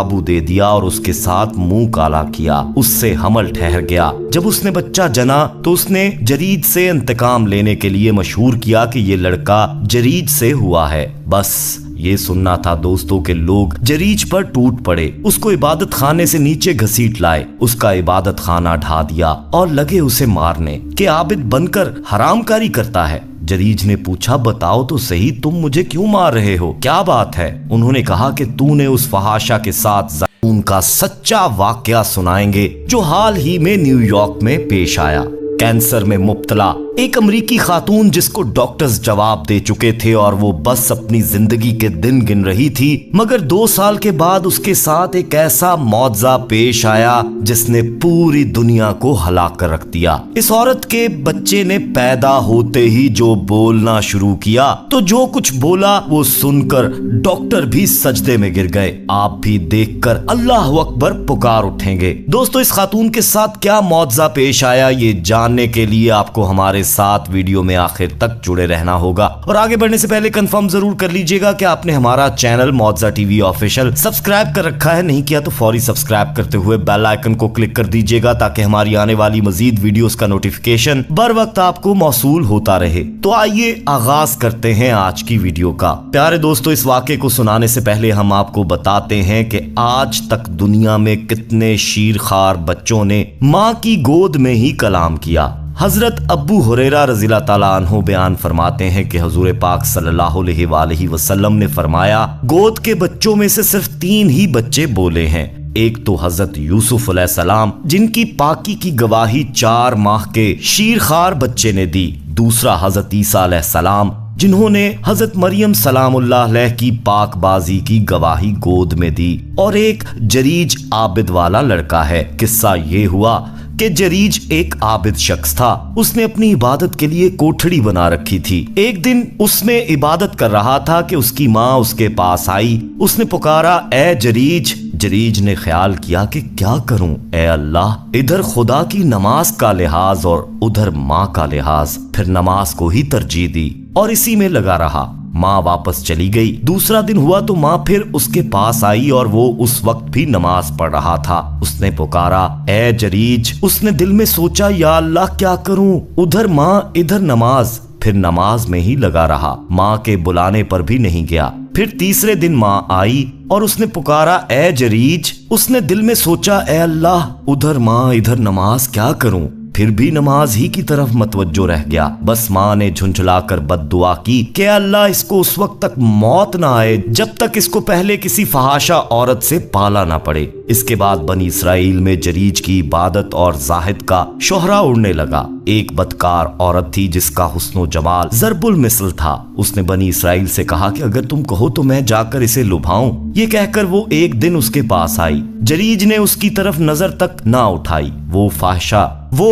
काबू दे दिया और उसके साथ मुंह काला किया। उससे हमल ठहर गया। जब उसने बच्चा जना तो उसने जरीद से इंतकाम लेने के लिए मशहूर किया कि ये लड़का जरीद से हुआ है। बस ये सुनना था दोस्तों के लोग जरीज पर टूट पड़े, उसको इबादत खाने से नीचे घसीट लाए, उसका इबादत खाना ढा दिया और लगे उसे मारने कि आबिद बनकर हरामकारी करता है। जरीज ने पूछा, बताओ तो सही, तुम मुझे क्यों मार रहे हो, क्या बात है? उन्होंने कहा कि तूने उस फहाशा के साथ उनका सच्चा वाकया सुनाएंगे जो हाल ही में न्यूयॉर्क में पेश आया। कैंसर में मुब्तला एक अमरीकी खातून जिसको डॉक्टर्स जवाब दे चुके थे और वो बस अपनी जिंदगी के दिन गिन रही थी, मगर 2 साल के बाद उसके साथ एक ऐसा मौजज़ा पेश आया जिसने पूरी दुनिया को हिला कर रख दिया। इस औरत के बच्चे ने पैदा होते ही जो बोलना शुरू किया तो जो कुछ बोला वो सुनकर डॉक्टर भी सजदे में गिर गए। आप भी देखकर अल्लाह अकबर पुकार उठेंगे। दोस्तों, इस खातून के साथ क्या मौजज़ा पेश आया ये जानने के लिए आपको हमारे साथ वीडियो में आखिर तक जुड़े रहना होगा। और आगे बढ़ने से पहले कंफर्म जरूर कर लीजिएगा कि आपने हमारा चैनल मौजज़ा टीवी ऑफिशियल सब्सक्राइब कर रखा है। नहीं किया तो फौरी सब्सक्राइब करते हुए बेल आइकन को क्लिक कर दीजिएगा ताकि हमारी आने वाली मजीद वीडियोस का नोटिफिकेशन बर वक्त आपको मौसूल होता रहे। तो आइए आगाज करते हैं आज की वीडियो का। प्यारे दोस्तों, इस वाक़े को सुनाने से पहले हम आपको बताते हैं कि आज तक दुनिया में कितने शीरखार बच्चों ने माँ की गोद में ही कलाम किया। हजरत अबू हुरैरा रज़ियल्लाहु ताला अन्हु बयान फरमाते हैं कि हुजूर पाक सल्लल्लाहु अलैहि वसल्लम ने फरमाया, गोद के बच्चों में से सिर्फ 3 ही बच्चे बोले हैं। एक तो हजरत यूसुफ अलैहिस्सलाम जिनकी पाकी की गवाही 4 माह के शीरखार बच्चे ने दी। दूसरा हजरत ईसा अलैहिस्सलाम जिन्होंने हजरत मरियम सलामुल्लाह अलैह की पाकबाजी की गवाही गोद में दी। और एक जरीज आबिद वाला लड़का है। किस्सा ये हुआ कि जरीज एक आबिद शख्स था। उसने अपनी इबादत के लिए कोठड़ी बना रखी थी। एक दिन उसमें इबादत कर रहा था कि उसकी माँ उसके पास आई। उसने पुकारा, ए जरीज। जरीज ने ख्याल किया कि क्या करूं ए अल्लाह, इधर खुदा की नमाज का लिहाज और उधर माँ का लिहाज। फिर नमाज को ही तरजीह दी और इसी में लगा रहा। माँ वापस चली गई। दूसरा दिन हुआ तो माँ फिर उसके पास आई और वो उस वक्त भी नमाज पढ़ रहा था। उसने पुकारा, ए जरीज। उसने दिल में सोचा, या अल्लाह क्या करूं, उधर माँ इधर नमाज। फिर नमाज में ही लगा रहा, माँ के बुलाने पर भी नहीं गया। फिर तीसरे दिन माँ आई और उसने पुकारा, ए जरीज। उसने दिल में सोचा, ए अल्लाह, उधर माँ इधर नमाज, क्या करूं? फिर भी नमाज ही की तरफ मतवज्जो रह गया। बस माँ ने झुंझलाकर बद्दुआ की कि अल्लाह इसको उस वक्त तक मौत ना आए जब तक इसको पहले किसी फहाशा औरत से पाला ना पड़े। इसके बाद बनी इसराइल में जरीज की इबादत और जाहिद का शोहरा उड़ने लगा। एक बदकार औरत थी जिसका हुस्नो जमाल जरबुल मिसल था। उसने बनी इसराइल से कहा कि अगर तुम कहो तो मैं जाकर इसे लुभाऊं। ये कहकर वो एक दिन उसके पास आई। जरीज ने उसकी तरफ नजर तक ना उठाई। वो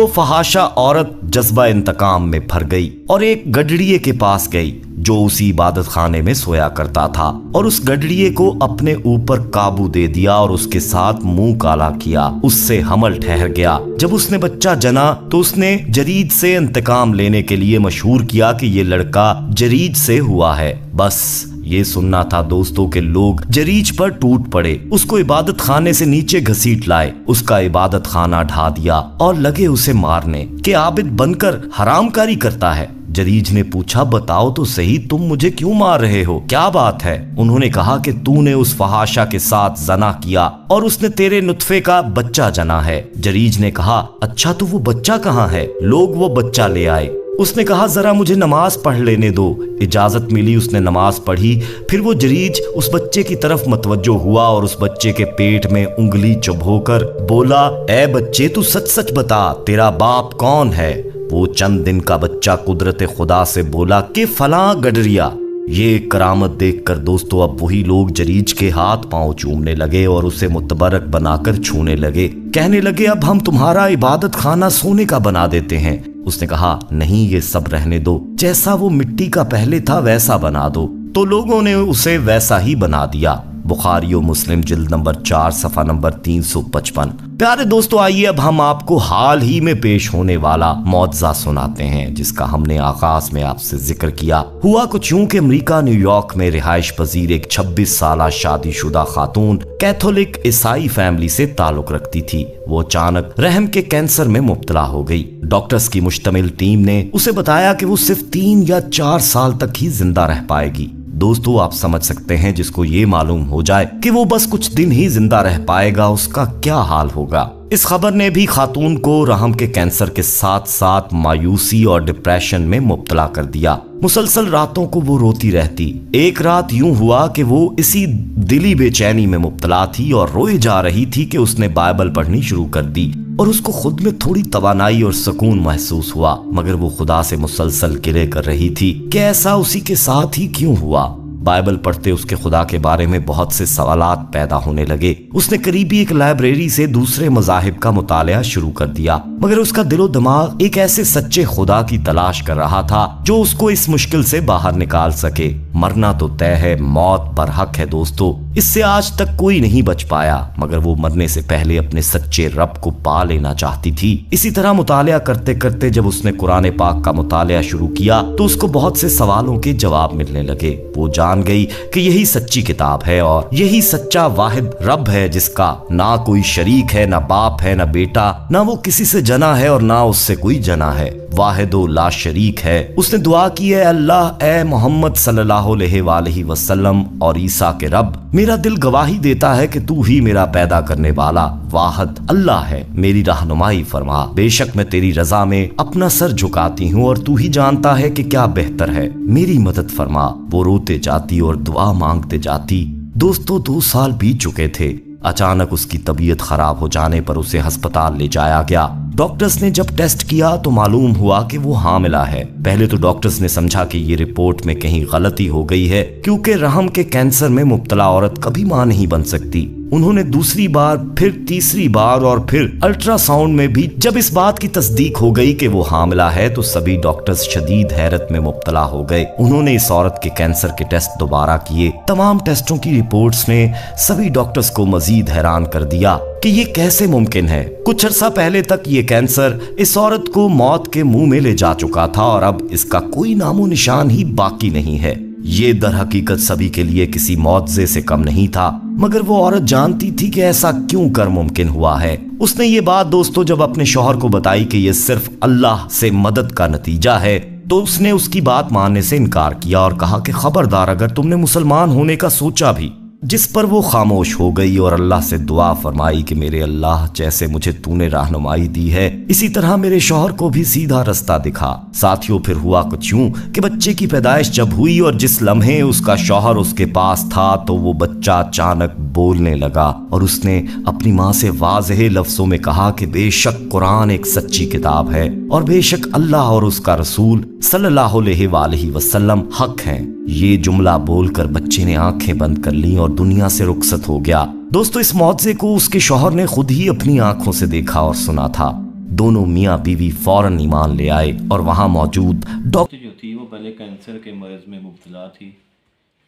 फहाशा औरत जज्बा इंतकाम में भर गई और एक गडरिये के पास गई जो उसी इबादत खाने में सोया करता था और उस गडरिये को अपने ऊपर काबू दे दिया और उसके साथ मुंह काला किया। उससे हमल ठहर गया। जब उसने बच्चा जना तो उसने जरीद से इंतकाम लेने के लिए मशहूर किया कि ये लड़का जरीद से हुआ है। बस ये सुनना था दोस्तों के लोग जरीज पर टूट पड़े, उसको इबादत खाने से नीचे घसीट लाए, उसका इबादत खाना ढा दिया और लगे उसे मारने कि आबिद बनकर हरामकारी करता है। जरीज ने पूछा, बताओ तो सही, तुम मुझे क्यों मार रहे हो, क्या बात है? उन्होंने कहा कि तूने उस फहाशा के साथ जना किया और उसने तेरे नुत्फे का बच्चा जना है। जरीज ने कहा, अच्छा तो वो बच्चा कहाँ है? लोग वो बच्चा ले आए। उसने कहा, जरा मुझे नमाज पढ़ लेने दो। इजाजत मिली, उसने नमाज पढ़ी। फिर वो जरीज उस बच्चे की तरफ मतवज्जो हुआ और उस बच्चे के पेट में उंगली चुभोकर बोला, ए बच्चे, तू सच सच बता, तेरा बाप कौन है? वो चंद दिन का बच्चा कुदरत खुदा से बोला कि फलां गडरिया। ये करामत देखकर दोस्तों अब वही लोग जरीज के हाथ पांव चूमने लगे और उसे मुतबरक बनाकर छूने लगे। कहने लगे, अब हम तुम्हारा इबादत खाना सोने का बना देते हैं। उसने कहा, नहीं, ये सब रहने दो, जैसा वो मिट्टी का पहले था वैसा बना दो। तो लोगों ने उसे वैसा ही बना दिया। बुखारी और मुस्लिम जिल्द नंबर 4 सफ़ा नंबर 355। प्यारे दोस्तों, आइए अब हम आपको हाल ही में पेश होने वाला मौजज़ा सुनाते हैं जिसका हमने आगाज में आपसे जिक्र किया। हुआ कुछ यूं कि अमेरिका न्यूयॉर्क में रिहाइश पजीर एक 26 साल शादीशुदा खातून कैथोलिक ईसाई फैमिली से ताल्लुक रखती थी। वो अचानक रहम के कैंसर में मुब्तला हो गई। डॉक्टर्स की मुश्तमिल टीम ने उसे बताया कि वो सिर्फ 3 या 4 साल तक ही जिंदा रह पाएगी। दोस्तों, आप समझ सकते हैं जिसको ये मालूम हो जाए कि वो बस कुछ दिन ही जिंदा रह पाएगा उसका क्या हाल होगा। इस खबर ने भी खातून को रहम के कैंसर के साथ साथ मायूसी और डिप्रेशन में मुब्तला कर दिया। मुसलसल रातों को वो रोती रहती। एक रात यूं हुआ कि वो इसी दिली बेचैनी में मुब्तला थी और रोए जा रही थी कि उसने बाइबल पढ़नी शुरू कर दी और उसको खुद में थोड़ी तवानाई और सुकून महसूस हुआ, मगर वो खुदा से मुसलसल गिले कर रही थी कि ऐसा उसी के साथ ही क्यों हुआ। बाइबल पढ़ते उसके खुदा के बारे में बहुत से सवालात पैदा होने लगे। उसने करीबी एक लाइब्रेरी से दूसरे मज़ाहिब का मुतालिया शुरू कर दिया, मगर उसका दिलो दिमाग एक ऐसे सच्चे खुदा की तलाश कर रहा था जो उसको इस मुश्किल से बाहर निकाल सके। मरना तो तय है, मौत पर हक है दोस्तों, इससे आज तक कोई नहीं बच पाया, मगर वो मरने से पहले अपने सच्चे रब को पा लेना चाहती थी। इसी तरह मुतालिया करते करते जब उसने कुरान पाक का मुतालिया शुरू किया तो उसको बहुत से सवालों के जवाब मिलने लगे। वो जान गई कि यही सच्ची किताब है और यही सच्चा वाहिद रब है जिसका ना कोई शरीक है, ना बाप है, ना बेटा, ना वो किसी से जना है और ना उससे कोई जना है। वाहिदो ला शरीक है। उसने दुआ की है, अल्लाह ए मोहम्मद सल्लल्लाहु अलैहि वसल्लम और ईसा के रब, मेरा दिल गवाही देता है कि तू ही मेरा पैदा करने वाला वाहिद अल्लाह है। मेरी रहनुमाई फरमा, बेशक मैं तेरी रजा में अपना सर झुकाती हूँ और तू ही जानता है कि क्या बेहतर है। मेरी मदद फरमा। वो रोते जाती और दुआ मांगते जाती। दोस्तों, 2 साल बीत चुके थे। अचानक उसकी तबीयत खराब हो जाने पर उसे अस्पताल ले जाया गया। डॉक्टर्स ने जब टेस्ट किया तो मालूम हुआ कि वो हामिला है। पहले तो डॉक्टर्स ने समझा कि ये रिपोर्ट में कहीं गलती हो गई है, क्योंकि रहम के कैंसर में मुब्तला औरत कभी मां नहीं बन सकती। उन्होंने दूसरी बार, फिर तीसरी बार और फिर अल्ट्रासाउंड में भी जब इस बात की तस्दीक हो गई कि वो हामिला है तो सभी डॉक्टर्स शदीद हैरत में मुब्तला हो गए। उन्होंने इस औरत के कैंसर के टेस्ट दोबारा किए। तमाम टेस्टों की रिपोर्ट्स ने सभी डॉक्टर्स को मजीद हैरान कर दिया कि ये कैसे मुमकिन है। कुछ अरसा पहले तक ये कैंसर इस औरत को मौत के मुंह में ले जा चुका था और अब इसका कोई नामो निशान ही बाकी नहीं है। ये दर हकीकत सभी के लिए किसी मौजज़े से कम नहीं था, मगर वो औरत जानती थी कि ऐसा क्यों कर मुमकिन हुआ है। उसने ये बात दोस्तों जब अपने शौहर को बताई कि ये सिर्फ अल्लाह से मदद का नतीजा है, तो उसने उसकी बात मानने से इनकार किया और कहा कि खबरदार अगर तुमने मुसलमान होने का सोचा भी। जिस पर वो खामोश हो गई और अल्लाह से दुआ फरमाई कि मेरे अल्लाह, जैसे मुझे तूने रहनुमाई दी है इसी तरह मेरे शौहर को भी सीधा रास्ता दिखा। साथियों, फिर हुआ कुछ यूं कि बच्चे की पैदाइश जब हुई और जिस लम्हे उसका शौहर उसके पास था तो वो बच्चा अचानक बोलने लगा और उसने अपनी माँ से वाज़ेह लफ्जों में कहा कि बेशक कुरान एक सच्ची किताब है और बेशक अल्लाह और उसका रसूल सल्लल्लाहु अलैहि वसल्लम हक हैं। ये जुमला बोलकर बच्चे ने आंखें बंद कर ली और दुनिया से रुखसत हो गया। दोस्तों, इस मौजज़े को उसके शौहर ने खुद ही अपनी आंखों से देखा और सुना था। दोनों मियाँ बीवी फौरन ईमान ले आए और वहां मौजूद डॉक्टर जो थी वो पहले कैंसर के मर्ज़ में मुब्तला थी।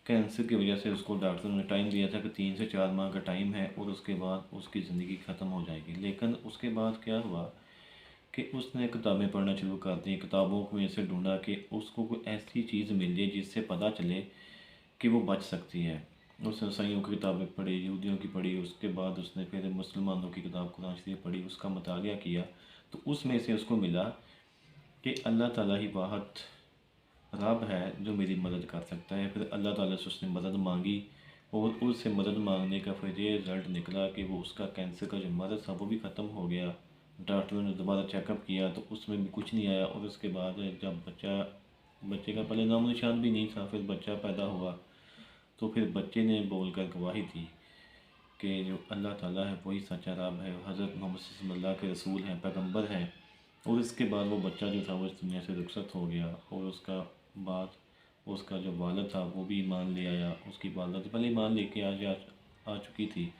कैंसर की वजह से उसको डॉक्टर ने टाइम दिया था कि 3 से 4 माह का टाइम है और उसके बाद उसकी ज़िंदगी ख़त्म हो जाएगी। लेकिन उसके बाद क्या हुआ कि उसने किताबें पढ़ना शुरू कर दी। किताबों में से ढूंढा कि उसको कोई ऐसी चीज़ मिल जाए जिससे पता चले कि वो बच सकती है। उसने ईसाइयों की किताबें पढ़ी, यहूदियों की पढ़ी, उसके बाद उसने फिर मुसलमानों की किताब कुरान शरीफ पढ़ी, उसका मुतालिया किया तो उसमें से उसको मिला कि अल्लाह ताला ही वाहिद रब है जो मेरी मदद कर सकता है। फिर अल्लाह ताला से उसने मदद मांगी और उससे मदद मांगने का फिर ये रिज़ल्ट निकला कि वो उसका कैंसर का जो मर्ज़ था वो भी ख़त्म हो गया। डॉक्टरों ने दोबारा चेकअप किया तो उसमें भी कुछ नहीं आया और उसके बाद जब बच्चे का पहले नामो निशान भी नहीं था, फिर बच्चा पैदा हुआ तो फिर बच्चे ने बोल कर गवाही दी कि जो अल्लाह ताला है वही सच्चा रब है, हज़रत मोहम्मद सल्लल्लाहु के रसूल हैं, पैगंबर हैं। और इसके बाद वो बच्चा जो था वो इस दुनिया से रुखसत हो गया और उसका बाद उसका जो वालिद था वो भी ईमान ले आया। उसकी वालिदा तो पहले ईमान लेके आ चुकी थी।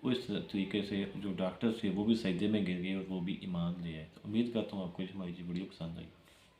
उस तरीके से जो डॉक्टर्स थे वो भी सजदे में गिर गए और वो भी ईमान ले आए। तो उम्मीद करता हूँ आपको हमारी वीडियो पसंद आई।